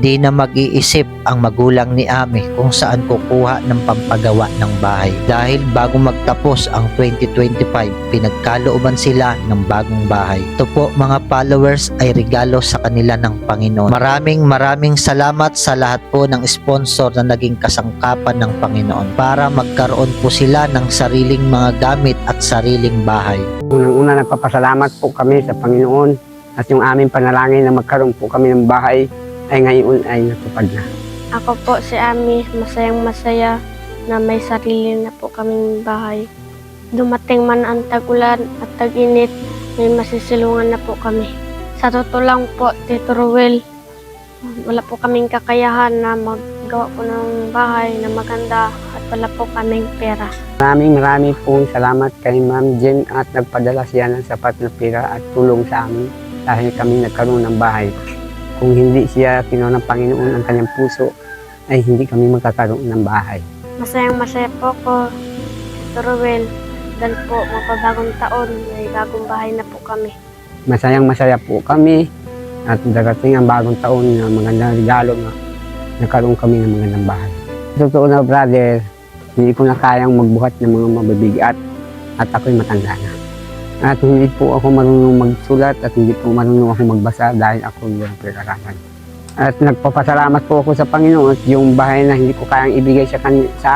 Di na mag-iisip ang magulang ni Ami kung saan kukuha ng pampagawa ng bahay. Dahil bago magtapos ang 2025, pinagkalooban sila ng bagong bahay. Ito po mga followers ay regalo sa kanila ng Panginoon. Maraming salamat sa lahat po ng sponsor na naging kasangkapan ng Panginoon para magkaroon po sila ng sariling mga gamit at sariling bahay. Unang-una nagpapasalamat po kami sa Panginoon at yung aming panalangin na magkaroon po kami ng bahay ay ngayon ay natupad na. Ako po si Ami, masayang masaya na may sarili na po kaming bahay. Dumating man ang tag-ulan at tag-init, may masisilungan na po kami. Sa totoo lang po, Tito Ruel, wala po kaming kakayahan na maggawa po ng bahay na maganda at wala po kaming pera. Maraming pong salamat kay Ma'am Jen at nagpadala siya ng sapat na pera at tulong sa amin dahil kami nagkaroon ng bahay. Kung hindi siya kinuha ng Panginoon ang kanyang puso, ay hindi kami magkakaroon ng bahay. Masayang masaya po ko, Tito Ruel, dahil po magpabagong taon, may bagong bahay na po kami. Masayang masaya po kami at darating ang bagong taon na magandang regalo na nagkaroon kami ng magandang bahay. Totoo na brother, hindi ko na kayang magbuhat ng mga mabibigat at ako'y matanda na. At hindi po ako marunong magsulat at hindi po marunong ako magbasa dahil ako yung pinag-aralan. At nagpapasalamat po ako sa Panginoon at yung bahay na hindi ko kayang ibigay sa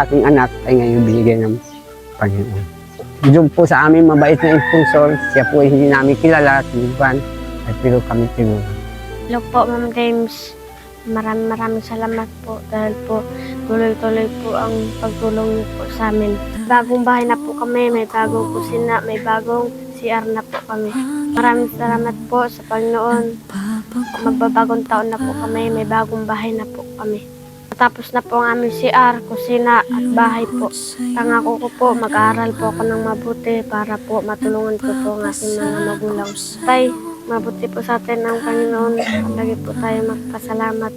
aking anak ay ngayon binigay ng Panginoon. Doon po sa aming mabait na impulsor, siya po ay hindi namin kilala at liban at pero kami tinulungan. Hello po, Ma'am James. Maraming salamat po dahil po tuloy-tuloy po ang pagtulong niyo po sa amin. Bagong bahay na po kami, may bagong kusina, may bagong CR na po kami. Maraming salamat po sa Panginoon. Magbabagong taon na po kami, may bagong bahay na po kami. Matapos na po ang aming CR, kusina at bahay po. Pangako ko po, mag-aaral po ako ng mabuti para po matulungan ko po ang aking mga magulang. Tay, mabuti po sa atin ang Panginoon. Lagi po tayo magpasalamat.